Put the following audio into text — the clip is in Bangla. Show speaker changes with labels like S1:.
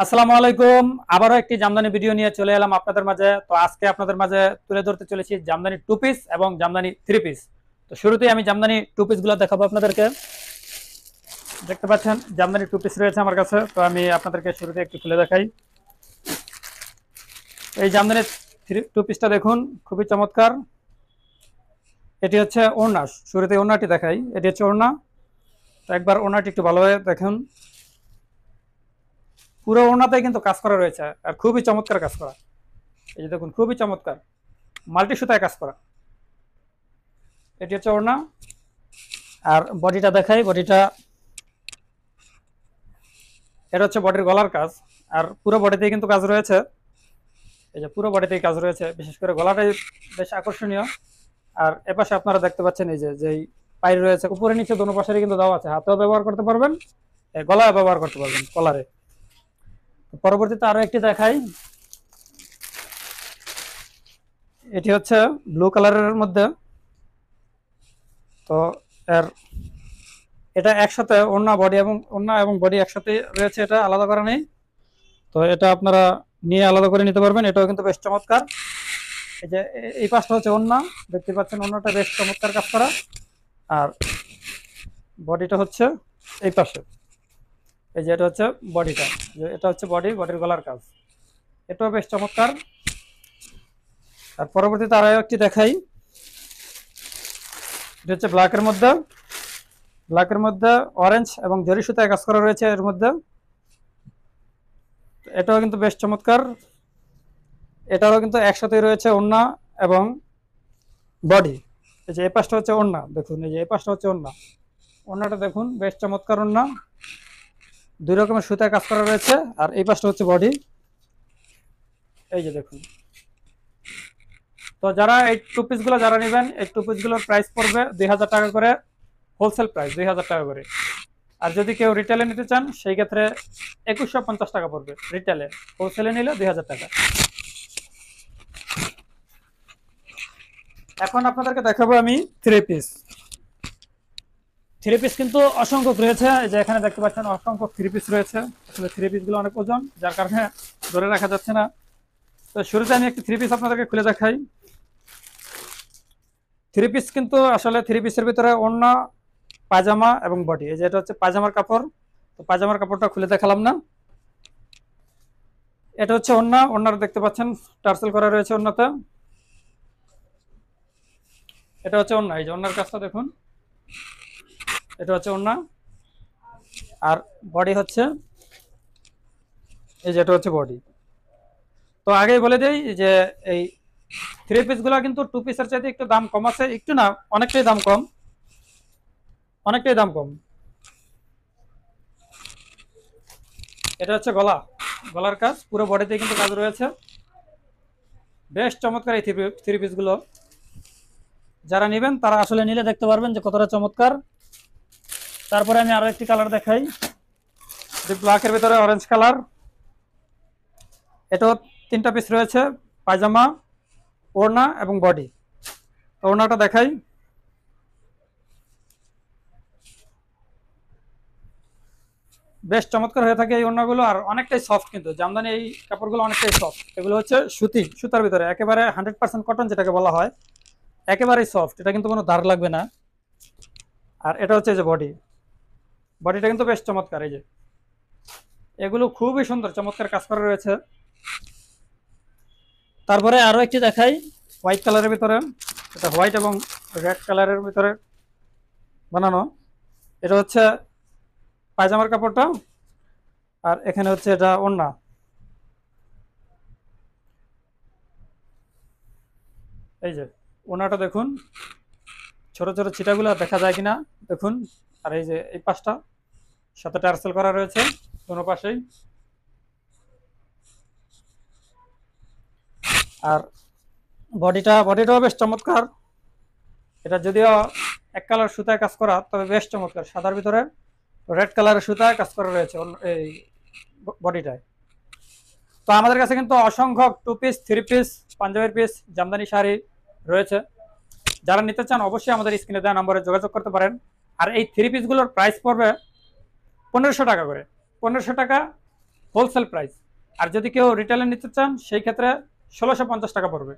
S1: আসসালামু আলাইকুম। আবারও একটি জামদানি ভিডিও নিয়ে চলে এলাম আপনাদের মাঝে। তো আজকে আপনাদের মাঝে তুলে ধরতে চলেছি জামদানি টু পিস এবং জামদানি থ্রি পিস। তো শুরুতেই আমি জামদানি টু পিস গুলো দেখাবো আপনাদেরকে। দেখতে পাচ্ছেন জামদানি টু পিস রয়েছে আমার কাছে, তো আমি আপনাদেরকে শুরুতে একটু খুলে দেখাই। এই জামদানি টু পিসটা দেখুন, খুবই চমৎকার। এটি হচ্ছে ওড়না। শুরুতে ওড়নাটি দেখাই, এটি হচ্ছে ওড়না। তো একবার ওড়নাটি একটু ভালোভাবে দেখুন। পুরো ওড়নাতেই কিন্তু কাজ করা রয়েছে, আর খুবই চমৎকার কাজ করা। এই যে দেখুন, খুবই চমৎকার, মাল্টি সুতায় কাজ করা। এটি হচ্ছে ওড়না। আর বডিটা দেখাই, বডিটা এটা হচ্ছে বডির গলার কাজ। আর পুরো বডিতেই কিন্তু কাজ রয়েছে। এই যে পুরো বডিতেই কাজ রয়েছে, বিশেষ করে গলাটাই বেশ আকর্ষণীয়। আর এপাশে আপনারা দেখতে পাচ্ছেন এই যে যেই পাইর রয়েছে, উপরে নিচে দোনো পাশেরই কিন্তু দেওয়া আছে। হাতেও ব্যবহার করতে পারবেন, গলায় ব্যবহার করতে পারবেন, কলারে। পরবর্তীতে আরো একটি দেখাই। এটি হচ্ছে ব্লু কালারের মধ্যে। তো এর এটা একসাথে ওড়না এবং বডি একসাথে রয়েছে, এটা আলাদা করা নেই। তো এটা আপনারা নিয়ে আলাদা করে নিতে পারবেন। এটাও কিন্তু বেশ চমৎকার। এই যে এই পাশটা হচ্ছে ওড়না, দেখতে পাচ্ছেন ওড়নাটা বেশ চমৎকার কাজ করা। আর বডিটা হচ্ছে এই পাশে। এই যে এটা হচ্ছে বডিটা, যে এটা হচ্ছে বডির গলার কাজ। এটাও বেশ চমৎকার। আর পরবর্তীতে আরো একটি দেখাই। এটা হচ্ছে ব্ল্যাকের মধ্যে অরেঞ্জ এবং জরি সুতায় কাজ করা রয়েছে এর মধ্যে। এটাও কিন্তু বেশ চমৎকার। এটারও কিন্তু একসাথে রয়েছে ওড়না এবং বডি। এই যে এই পাশটা হচ্ছে ওড়না, দেখুন এই যে এই পাশটা হচ্ছে ওড়না। ওড়নাটা দেখুন, বেশ চমৎকার ওড়না। দুই রকমের সুতায় কাজ করা রয়েছে। আর এই পাশটা হচ্ছে বডি। এই যে দেখুন। তো যারা এই টু পিস গুলো যারা নেবেন, এই টু পিস গুলোর প্রাইস পড়বে 2000 টাকা করে, হোলসেল প্রাইস 2000 টাকা করে। আর যদি কেউ রিটেলে নিতে চান, সেই ক্ষেত্রে 2150 টাকা পড়বে রিটেলে। হোলসেলে নিলে 2000 টাকা। এখন আপনাদেরকে দেখাবো আমি থ্রি পিস। থ্রি পিস কিন্তু অসংখ্য রয়েছে। এই যে এখানে দেখতে পাচ্ছেন অসংখ্য থ্রি পিস রয়েছে। আসলে থ্রি পিস গুলো অনেক ওজন, যার কারণে ধরে রাখা যাচ্ছে না। তো শুরুতে আমি একটি থ্রি পিস আপনাদেরকে খুলে দেখাই। থ্রি পিস কিন্তু আসলে থ্রি পিসের ভিতরে ওড়না, পায়জামা এবং বডি। এই যে এটা হচ্ছে পায়জামার কাপড়। তো পায়জামার কাপড়টা খুলে দেখালাম না। এটা হচ্ছে ওড়নার দেখতে পাচ্ছেন টার্সেল করা রয়েছে ওড়নাতে। এটা হচ্ছে ওড়না, এই যে ওড়নার কাজটা দেখুন। এটা হচ্ছে ওড়না। আর বডি হচ্ছে এই যে এটা হচ্ছে বডি। তো আগেই বলে দিই যে এই থ্রি পিস গুলো কিন্তু টু পিসের চাইতে একটু দাম কম আছে, একটু না, অনেকটাই দাম কম, অনেকটাই দাম কম। এটা হচ্ছে গলার কাজ, পুরো বডিতে কিন্তু কাজ রয়েছে। বেশ চমৎকার এই থ্রি পিস গুলো। যারা নেবেন তারা আসলে নিলে দেখতে পারবেন যে কতটা চমৎকার। তারপরে আমি আরো একটি কালার দেখাই, যে ব্ল্যাকের ভিতরে অরেঞ্জ কালার। এটাও তিনটা পিস রয়েছে, পায়জামা, ওড়না এবং বডি। ওড়নাটা দেখাই। বেশ চমৎকার হয়ে থাকে এই ওড়নাগুলো, আর অনেকটাই সফট। কিন্তু জামদানি এই কাপড়গুলো অনেকটাই সফট। এগুলো হচ্ছে সুতার ভিতরে একেবারে 100% কটন, যেটাকে বলা হয়, একেবারেই সফট। এটা কিন্তু কোনো ধার লাগবে না। আর এটা হচ্ছে যে বডিটা কিন্তু বেশ চমৎকার। এই যে এগুলো খুবই সুন্দর, চমৎকার কাজ করা রয়েছে। তারপরে আরো একটি দেখাই, হোয়াইট কালারের ভিতরে। এটা হোয়াইট এবং রেড কালারের ভিতরে বানানো। এটা হচ্ছে পায়জামার কাপড়টা। আর এখানে হচ্ছে এটা ওড়না। এই যে ওড়নাটা দেখুন, ছোট ছোট ছিটাগুলো দেখা যায় কিনা দেখুন। আর এই যে এই পাশটা সাথে টার্সেল করা রয়েছে কোনো পাশেই। আর বডিটাও বেশ চমৎকার। এটা যদিও এক কালার সুতায় কাজ করা, তবে বেশ চমৎকার। সাদার ভিতরে রেড কালারের সুতায় কাজ করা রয়েছে এই বডিটায়। তো আমাদের কাছে কিন্তু অসংখ্য টু পিস, থ্রি পিস, পাঞ্জাবের পিস, জামদানি শাড়ি রয়েছে। যারা নিতে চান অবশ্যই আমাদের স্ক্রিনে দেওয়া নম্বরে যোগাযোগ করতে পারেন। আর এই থ্রি পিসগুলোর প্রাইস পড়বে 1500 টাকা করে, 1500 টাকা হোলসেল প্রাইস। আর যদি কেউ রিটেলে নিতে চান সেই ক্ষেত্রে 1650 টাকা পড়বে।